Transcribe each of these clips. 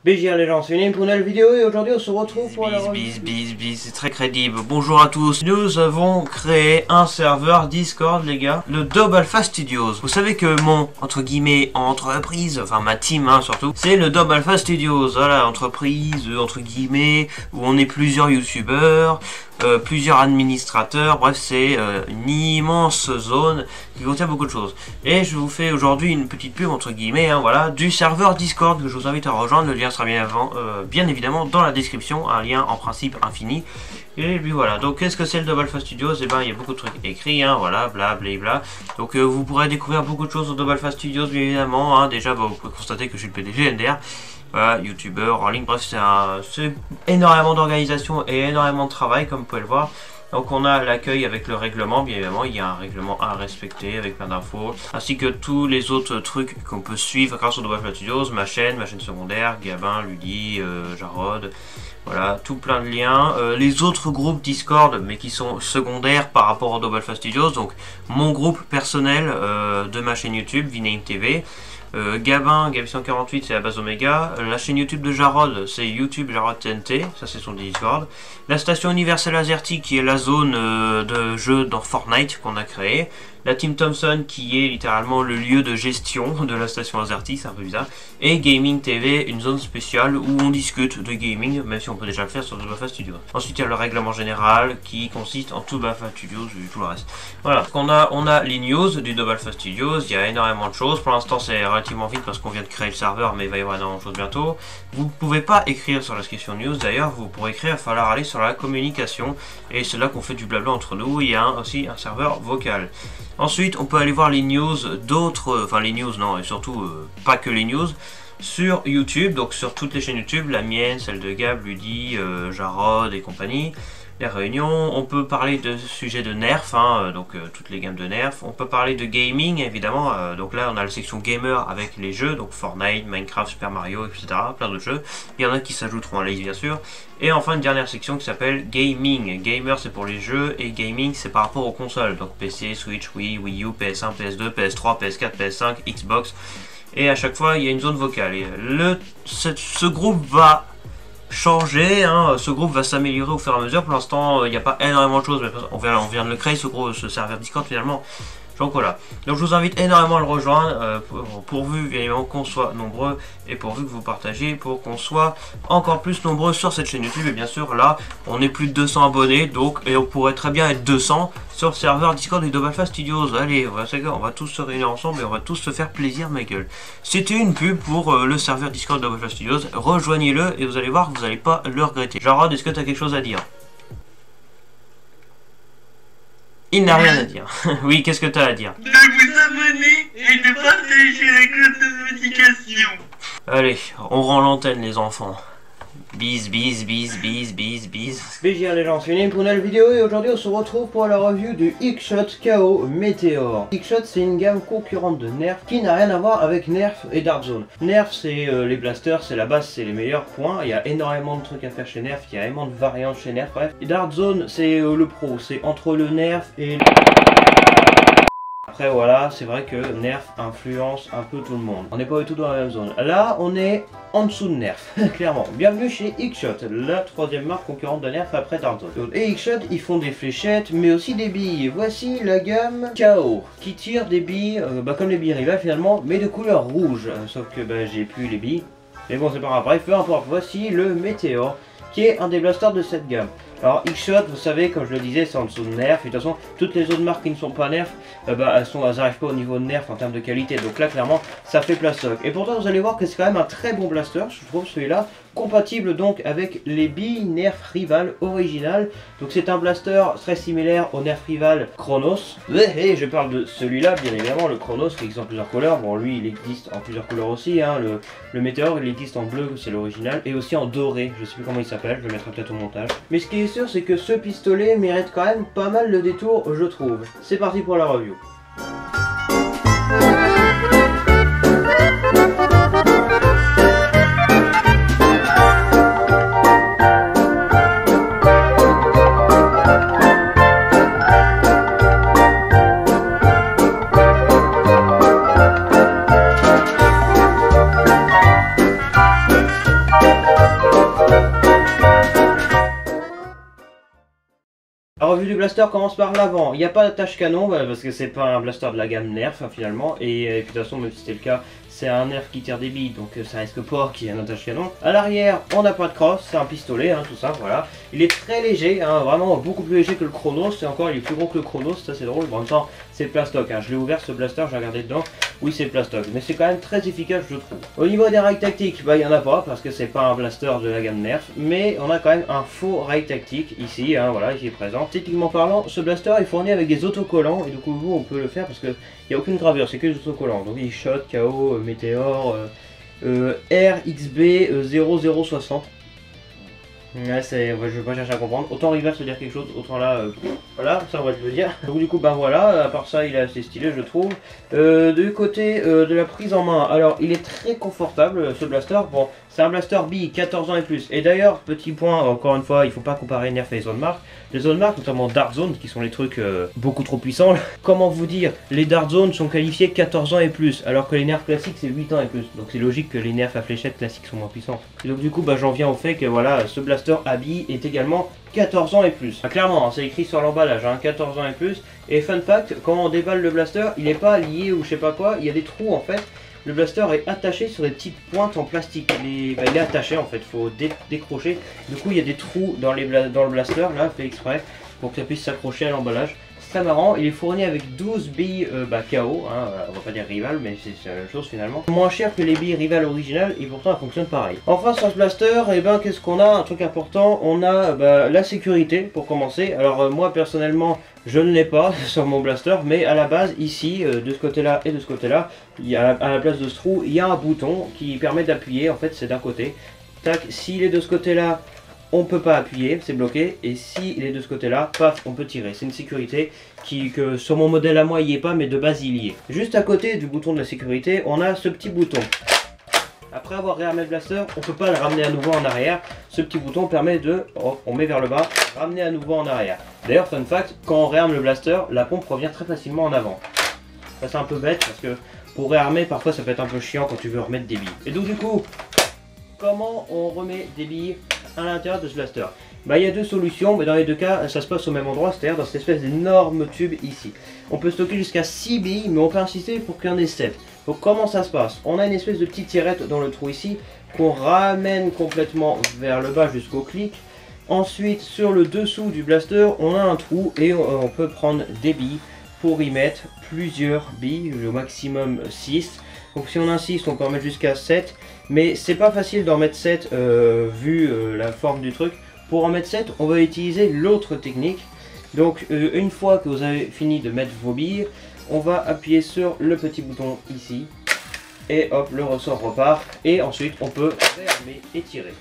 BJR les gens, c'est une pour une nouvelle vidéo et aujourd'hui on se retrouve pour la c'est très crédible. Bonjour à tous. Nous avons créé un serveur Discord, les gars, le Double Alpha Studios. Vous savez que mon, entre guillemets, entreprise, enfin ma team surtout, c'est le Double Alpha Studios. Voilà, entreprise, entre guillemets, où on est plusieurs youtubeurs, plusieurs administrateurs, bref, c'est une immense zone qui contient beaucoup de choses. Et je vous fais aujourd'hui une petite pub, entre guillemets, voilà, du serveur Discord que je vous invite à rejoindre. Le lien sera bien évidemment dans la description, un lien en principe infini. Et puis voilà, donc qu'est-ce que c'est le Double Alpha Studios? Et ben il y a beaucoup de trucs écrits, voilà, blablabla. Donc vous pourrez découvrir beaucoup de choses au Double Alpha Studios, bien évidemment. Déjà, vous pouvez constater que je suis le PDG NDR. Voilà, youtubeur en ligne, bref, c'est énormément d'organisation et énormément de travail, comme vous pouvez le voir. Donc on a l'accueil avec le règlement, bien évidemment, il y a un règlement à respecter avec plein d'infos, ainsi que tous les autres trucs qu'on peut suivre grâce au Double Alpha Studios, ma chaîne secondaire, Gabin, Ludi, Jarod, voilà, tout plein de liens. Les autres groupes Discord, mais qui sont secondaires par rapport au Double Alpha Studios, donc mon groupe personnel de ma chaîne YouTube, Viname TV. Gabin, Gabi148, c'est la base Omega. La chaîne YouTube de Jarod, c'est YouTube Jarod TNT, ça c'est son Discord. La station universelle Azerty, qui est la zone de jeu dans Fortnite qu'on a créée. La Team Thompson, qui est littéralement le lieu de gestion de la station Azerty, c'est un peu bizarre. Et Gaming TV, une zone spéciale où on discute de gaming, même si on peut déjà le faire sur Double Alpha Studios. Ensuite, il y a le règlement général qui consiste en tout Double Alpha Studios et tout le reste. Voilà, on a les news du Double Alpha Studios, il y a énormément de choses. Pour l'instant, c'est relativement vite parce qu'on vient de créer le serveur, mais il va y avoir énormément de choses bientôt. Vous ne pouvez pas écrire sur la section news, d'ailleurs, vous pourrez écrire, il va falloir aller sur la communication. Et c'est là qu'on fait du blabla entre nous. Il y a aussi un serveur vocal. Ensuite, on peut aller voir les news d'autres, enfin les news non, et surtout pas que les news, sur YouTube, donc sur toutes les chaînes YouTube, la mienne, celle de Gab, Ludi, Jarod et compagnie, les réunions. On peut parler de sujets de nerf, donc toutes les gammes de nerf. On peut parler de gaming, évidemment, donc là on a la section gamer avec les jeux, donc Fortnite, Minecraft, Super Mario, etc., plein d'autres jeux. Il y en a qui s'ajouteront à la liste, bien sûr. Et enfin une dernière section qui s'appelle Gaming. Gamer c'est pour les jeux et Gaming c'est par rapport aux consoles. Donc PC, Switch, Wii, Wii U, PS1, PS2, PS3, PS4, PS5, Xbox. Et à chaque fois il y a une zone vocale. Et ce groupe va changer, ce groupe va s'améliorer au fur et à mesure. Pour l'instant il n'y a pas énormément de choses, mais on vient de le créer ce serveur Discord finalement. Donc voilà, donc je vous invite énormément à le rejoindre, pourvu évidemment qu'on soit nombreux et pourvu que vous partagiez pour qu'on soit encore plus nombreux sur cette chaîne YouTube. Et bien sûr là on est plus de 200 abonnés, donc et on pourrait très bien être 200 sur le serveur Discord du Double Alpha Studios. Allez, on va tous se réunir ensemble et on va tous se faire plaisir, ma gueule. C'était une pub pour le serveur Discord Double Alpha Studios, rejoignez-le et vous allez voir que vous n'allez pas le regretter. Jarod, est-ce que tu as quelque chose à dire? Il n'a rien à dire. Oui, qu'est-ce que tu as à dire? De vous abonner et de partager la cloche de notification. Allez, on rend l'antenne, les enfants. Bis. BJR les gens, c'est une pour une nouvelle vidéo et aujourd'hui on se retrouve pour la review du X-Shot KO Meteor. X-Shot c'est une gamme concurrente de Nerf qui n'a rien à voir avec Nerf et Dark Zone. Nerf c'est les blasters, c'est la base, c'est les meilleurs points. Il y a énormément de trucs à faire chez Nerf, il y a énormément de variantes chez Nerf, bref. Et Dark Zone c'est le pro, c'est entre le Nerf et... Après voilà, c'est vrai que Nerf influence un peu tout le monde. On n'est pas du tout dans la même zone. Là, on est en dessous de Nerf, clairement. Bienvenue chez X-Shot, la troisième marque concurrente de Nerf après Dark Zone. Et X-Shot, ils font des fléchettes, mais aussi des billes. Voici la gamme KO, qui tire des billes, comme les billes rivales finalement, mais de couleur rouge. Sauf que j'ai plus les billes. Mais bon, c'est pas grave. Bref, peu importe. Voici le Meteor, qui est un des blasters de cette gamme. Alors X-Shot, vous savez, comme je le disais, c'est en dessous de Nerf. Et de toute façon, toutes les autres marques qui ne sont pas Nerf, elles n'arrivent pas au niveau de Nerf en termes de qualité. Donc là, clairement, ça fait plastoc. Et pourtant, vous allez voir que c'est quand même un très bon blaster, je trouve celui-là. Compatible donc avec les billes Nerf Rival originales. Donc c'est un blaster très similaire au Nerf Rival Chronos. Et je parle de celui-là, bien évidemment, le Chronos qui existe en plusieurs couleurs. Bon, lui il existe en plusieurs couleurs aussi, le Meteor il existe en bleu, c'est l'original, et aussi en doré, je sais plus comment il s'appelle, je le mettrai peut-être au montage. Mais ce qui est sûr, c'est que ce pistolet mérite quand même pas mal le détour, je trouve. C'est parti pour la review. blaster commence par l'avant, il n'y a pas d'attache canon parce que c'est pas un blaster de la gamme Nerf finalement, et puis de toute façon même si c'était le cas, c'est un Nerf qui tire des billes, donc ça risque pas qu'il y ait un attache canon. À l'arrière, on n'a pas de crosse, c'est un pistolet, tout ça, voilà. Il est très léger, vraiment beaucoup plus léger que le Chronos, et encore il est plus gros que le Chronos, ça c'est drôle. En même temps, c'est plastoc, je l'ai ouvert ce blaster, j'ai regardé dedans, oui c'est plastoc, mais c'est quand même très efficace je trouve. Au niveau des rails tactiques, il n'y en a pas, parce que c'est pas un blaster de la gamme Nerf, mais on a quand même un faux rail tactique ici, voilà, ici présent. Techniquement parlant, ce blaster est fourni avec des autocollants, et du coup on peut le faire parce que il n'y a aucune gravure, c'est que des autocollants. Donc il shot, KO, Météor, RXB 0060. Ouais, je vais pas chercher à comprendre. Autant Rival se dire quelque chose, autant là, voilà, ça on va te le dire. Donc du coup, ben voilà, à part ça, il est assez stylé, je trouve. Du côté de la prise en main, alors il est très confortable ce blaster. Bon, c'est un blaster bille 14 ans et plus. Et d'ailleurs, petit point, encore une fois, il faut pas comparer Nerf et les zones marques. Les zones marques, notamment Dark Zone, qui sont les trucs beaucoup trop puissants. Comment vous dire, les Dark Zone sont qualifiés 14 ans et plus, alors que les Nerf classiques c'est 8 ans et plus. Donc c'est logique que les Nerf à fléchette classiques sont moins puissants. Et donc du coup, bah, j'en viens au fait que voilà, ce blaster à billes est également 14 ans et plus. Clairement, c'est écrit sur l'emballage, 14 ans et plus. Et fun fact, quand on déballe le blaster, il n'est pas lié ou je sais pas quoi, il y a des trous en fait. Le blaster est attaché sur des petites pointes en plastique. Il est attaché en fait, il faut décrocher. Du coup, il y a des trous dans le blaster, là, fait exprès, pour que ça puisse s'accrocher à l'emballage. C'est très marrant, il est fourni avec 12 billes KO, on va pas dire Rival, mais c'est la même chose finalement. Moins cher que les billes Rival originales, et pourtant elles fonctionnent pareil. Enfin, sur ce blaster, qu'est-ce qu'on a? Un truc important, on a la sécurité pour commencer. Alors moi personnellement, je ne l'ai pas sur mon blaster, mais à la base, ici, de ce côté-là et de ce côté-là, à la place de ce trou, il y a un bouton qui permet d'appuyer, en fait c'est d'un côté. Tac, s'il est de ce côté-là, on peut pas appuyer, c'est bloqué, et s'il est de ce côté-là, paf, on peut tirer. C'est une sécurité que sur mon modèle à moi, il n'y est pas, mais de base, il y est. Juste à côté du bouton de la sécurité, on a ce petit bouton. Après avoir réarmé le blaster, on peut pas le ramener à nouveau en arrière. Ce petit bouton permet de, on met vers le bas, ramener à nouveau en arrière. D'ailleurs, fun fact, quand on réarme le blaster, la pompe revient très facilement en avant. Ça c'est un peu bête parce que pour réarmer, parfois ça peut être un peu chiant quand tu veux remettre des billes. Et donc du coup, comment on remet des billes à l'intérieur de ce blaster? Il y a deux solutions, mais dans les deux cas, ça se passe au même endroit, c'est-à-dire dans cette espèce d'énorme tube ici. On peut stocker jusqu'à 6 billes, mais on peut insister pour qu'il y en ait 7. Donc comment ça se passe? On a une espèce de petite tirette dans le trou ici, qu'on ramène complètement vers le bas jusqu'au clic. Ensuite, sur le dessous du blaster, on a un trou et on peut prendre des billes pour y mettre plusieurs billes, au maximum 6. Donc si on insiste, on peut en mettre jusqu'à 7, mais c'est pas facile d'en mettre 7 vu la forme du truc. Pour en mettre 7, on va utiliser l'autre technique. Donc une fois que vous avez fini de mettre vos billes, on va appuyer sur le petit bouton ici, et hop, le ressort repart, et ensuite on peut réarmer et tirer.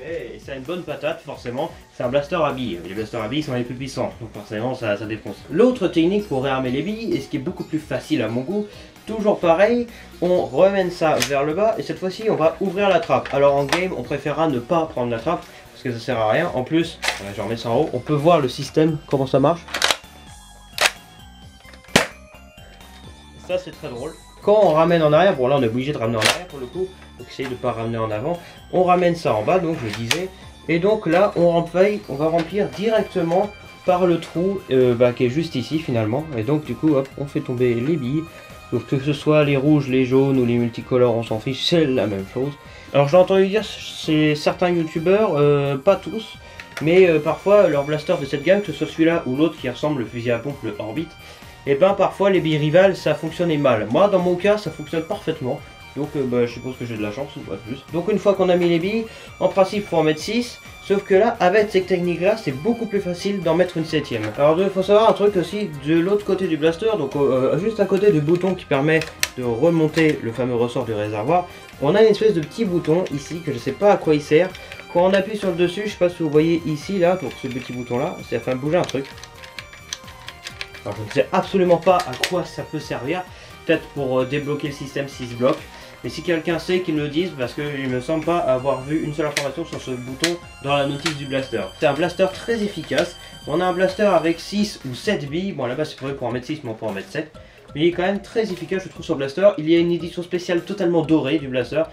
Et ça a une bonne patate, forcément, c'est un blaster à billes. Les blasters à billes sont les plus puissants, donc forcément ça défonce. L'autre technique pour réarmer les billes, et ce qui est beaucoup plus facile à mon goût, toujours pareil, on remène ça vers le bas, et cette fois-ci on va ouvrir la trappe. Alors en game, on préférera ne pas prendre la trappe, parce que ça sert à rien. En plus, je remets ça en haut, on peut voir le système, comment ça marche. Ça c'est très drôle. Quand on ramène en arrière, bon là on est obligé de ramener en arrière pour le coup, donc essayez de ne pas ramener en avant. On ramène ça en bas, donc je disais, et donc là on va remplir directement par le trou qui est juste ici finalement. Et donc du coup hop, on fait tomber les billes. Donc que ce soit les rouges, les jaunes ou les multicolores, on s'en fiche, c'est la même chose. Alors j'ai entendu dire c'est certains youtubeurs, pas tous, mais parfois leur blaster de cette gamme, que ce soit celui-là ou l'autre qui ressemble le fusil à pompe, le Orbit, et parfois les billes Rival ça fonctionnait mal. Moi dans mon cas ça fonctionne parfaitement. Donc je suppose que j'ai de la chance ou pas plus. Donc une fois qu'on a mis les billes, en principe il faut en mettre 6. Sauf que là, avec cette technique là, c'est beaucoup plus facile d'en mettre une 7ème. Alors il faut savoir un truc aussi, de l'autre côté du blaster, donc juste à côté du bouton qui permet de remonter le fameux ressort du réservoir, on a une espèce de petit bouton ici, que je sais pas à quoi il sert. Quand on appuie sur le dessus, je sais pas si vous voyez ici, là, donc ce petit bouton là, ça fait bouger un truc. Alors je ne sais absolument pas à quoi ça peut servir, peut-être pour débloquer le système 6 blocs. Mais si quelqu'un sait, qu'il me le dise, parce qu'il me semble pas avoir vu une seule information sur ce bouton dans la notice du blaster. C'est un blaster très efficace. On a un blaster avec 6 ou 7 billes. Bon là-bas c'est prévu pour en mettre 6, mais on peut en mettre 7. mais il est quand même très efficace je trouve sur blaster. Il y a une édition spéciale totalement dorée du blaster,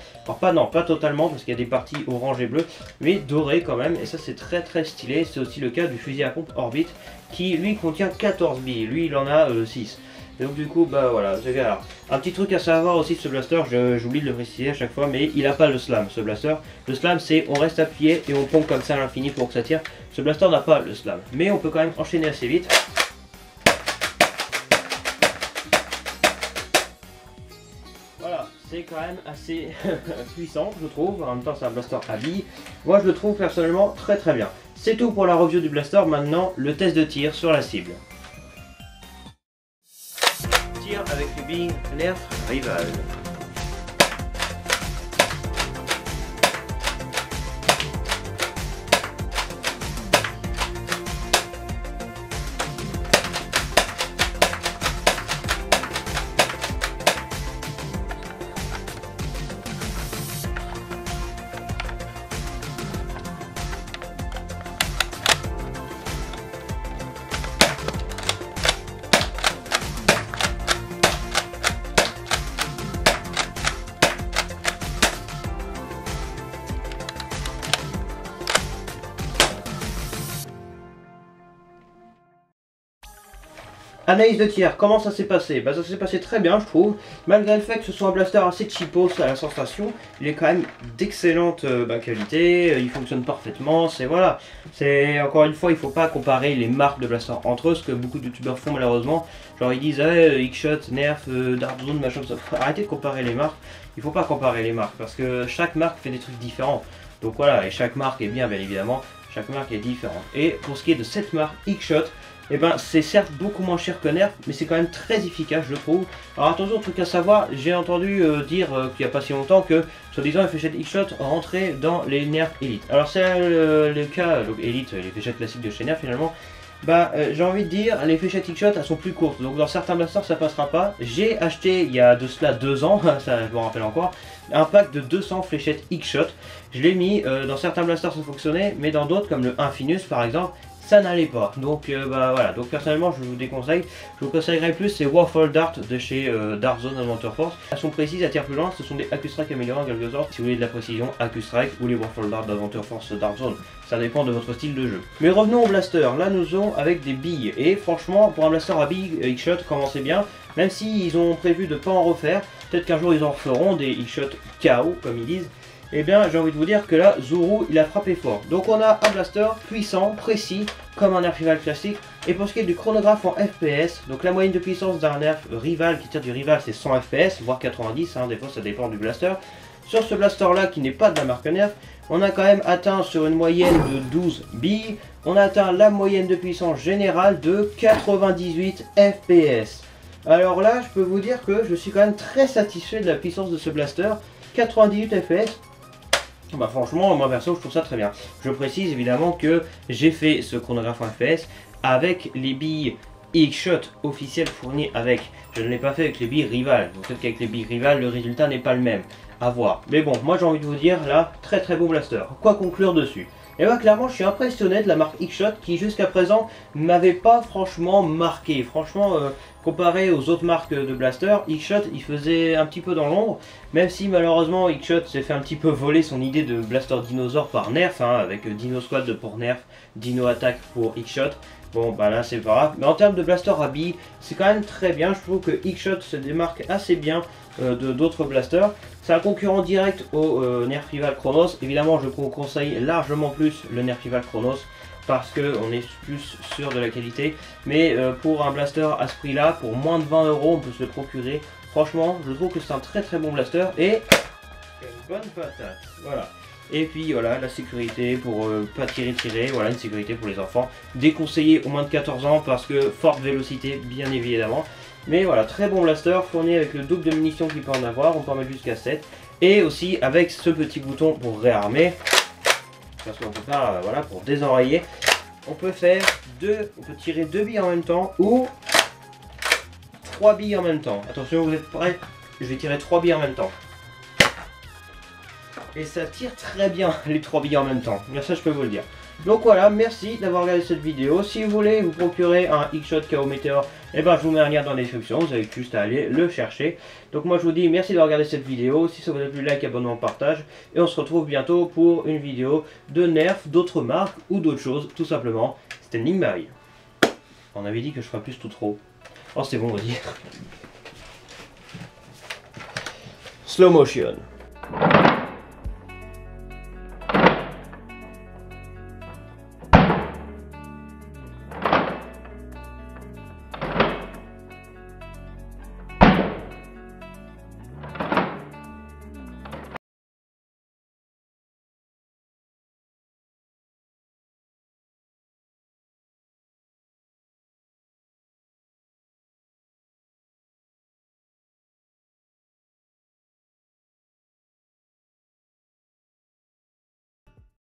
alors pas totalement parce qu'il y a des parties orange et bleu, mais doré quand même, et ça c'est très stylé. C'est aussi le cas du fusil à pompe Orbit qui lui contient 14 billes, lui il en a 6. Donc du coup bah voilà, alors, un petit truc à savoir aussi de ce blaster, j'oublie de le préciser à chaque fois, mais il n'a pas le slam ce blaster. Le slam c'est on reste appuyé et on pompe comme ça à l'infini pour que ça tire. Ce blaster n'a pas le slam, mais on peut quand même enchaîner assez vite. Voilà, c'est quand même assez puissant je trouve, en même temps c'est un blaster à billes. Moi je le trouve personnellement très bien. C'est tout pour la review du blaster, maintenant le test de tir sur la cible. Avec les billes Nerf Rival. Analyse de tir, comment ça s'est passé? Bah ça s'est passé très bien je trouve, malgré le fait que ce soit un blaster assez cheapos à la sensation, il est quand même d'excellente qualité, il fonctionne parfaitement, c'est voilà. C'est encore une fois, il faut pas comparer les marques de blaster entre eux, ce que beaucoup de youtubeurs font malheureusement, genre ils disent X-Shot, Nerf, Dark Zone, machin, ça. Arrêtez de comparer les marques, il faut pas comparer les marques, parce que chaque marque fait des trucs différents, donc voilà, et chaque marque est bien évidemment, chaque marque est différente. Et pour ce qui est de cette marque X-Shot, et ben c'est certes beaucoup moins cher que Nerf, mais c'est quand même très efficace je trouve. Alors attention, truc à savoir, j'ai entendu dire qu'il n'y a pas si longtemps que soi-disant les fléchettes X-Shot rentraient dans les Nerf Elite. Alors c'est le cas, donc Elite, les fléchettes classiques de chez Nerf finalement. Bah j'ai envie de dire, les fléchettes X-Shot elles sont plus courtes, donc dans certains blasters ça passera pas. J'ai acheté il y a de cela 2 ans, ça je me rappelle encore, un pack de 200 fléchettes X-Shot. Je l'ai mis, dans certains blasters ça fonctionnait, mais dans d'autres comme le Infinus par exemple, ça n'allait pas. Donc bah voilà, donc personnellement je vous déconseille. Je vous conseillerais plus ces Waffle Dart de chez Dark Zone Adventure Force. Elles sont précises, elles tirent plus loin, ce sont des AccuStrike améliorés en quelque sorte. Si vous voulez de la précision, AccuStrike ou les Waffle Dart d'Adventure Force Dark Zone. Ça dépend de votre style de jeu. Mais revenons au blaster, là nous sommes avec des billes. Et franchement, pour un blaster à billes, X-Shot commencez bien. Même s'ils ont prévu de ne pas en refaire, peut-être qu'un jour ils en referont des X-Shot KO comme ils disent. Et bien j'ai envie de vous dire que là, Zuru il a frappé fort. Donc on a un blaster puissant, précis, comme un Nerf Rival classique. Et pour ce qui est du chronographe en FPS, donc la moyenne de puissance d'un Nerf Rival qui tire du Rival c'est 100 FPS, voire 90, hein, des fois ça dépend du blaster. Sur ce blaster là qui n'est pas de la marque Nerf, on a quand même atteint sur une moyenne de 12 billes, on a atteint la moyenne de puissance générale de 98 FPS. Alors là je peux vous dire que je suis quand même très satisfait de la puissance de ce blaster, 98 FPS. Bah franchement, moi perso, je trouve ça très bien. Je précise évidemment que j'ai fait ce chronographe en FPS avec les billes X-Shot officielles fournies avec. Je ne l'ai pas fait avec les billes Rival. Peut-être qu'avec les billes Rival, le résultat n'est pas le même. À voir. Mais bon, moi j'ai envie de vous dire là, très beau blaster. Quoi conclure dessus? Et bah clairement, je suis impressionné de la marque X-Shot qui jusqu'à présent m'avait pas franchement marqué. Franchement, comparé aux autres marques de blaster, X-Shot il faisait un petit peu dans l'ombre. Même si malheureusement X-Shot s'est fait un petit peu voler son idée de blaster dinosaure par Nerf, hein, avec Dino Squad pour Nerf, Dino Attack pour X-Shot. Bon bah là c'est pas grave, mais en termes de blaster à billes, c'est quand même très bien. Je trouve que X-Shot se démarque assez bien de d'autres blasters. C'est un concurrent direct au Nerf Rival Chronos. Évidemment je vous conseille largement plus le Nerf Rival Chronos parce qu'on est plus sûr de la qualité. Mais pour un blaster à ce prix là, pour moins de 20 €, on peut se le procurer. Franchement je trouve que c'est un très bon blaster et une bonne patate. Voilà. Et puis voilà, la sécurité pour pas tirer, voilà, une sécurité pour les enfants. Déconseillé au moins de 14 ans parce que forte vélocité bien évidemment. Mais voilà, très bon blaster, fourni avec le double de munitions qu'il peut en avoir, on peut en mettre jusqu'à 7. Et aussi avec ce petit bouton pour réarmer. Parce qu'on peut faire, voilà, pour désenrayer. On peut faire on peut tirer 2 billes en même temps ou 3 billes en même temps. Attention, vous êtes prêts? Je vais tirer 3 billes en même temps. Et ça tire très bien les 3 billes en même temps, bien ça je peux vous le dire. Donc voilà, merci d'avoir regardé cette vidéo. Si vous voulez vous procurer un X-Shot KO Meteor, eh ben, je vous mets un lien dans la description, vous avez juste à aller le chercher. Donc moi je vous dis merci d'avoir regardé cette vidéo. Si ça vous a plu, like, abonnement, partage. Et on se retrouve bientôt pour une vidéo de Nerf, d'autres marques ou d'autres choses, tout simplement. C'était Ningmai. On avait dit que je ferais plus tout trop. Oh c'est bon, vas-y. Slow motion.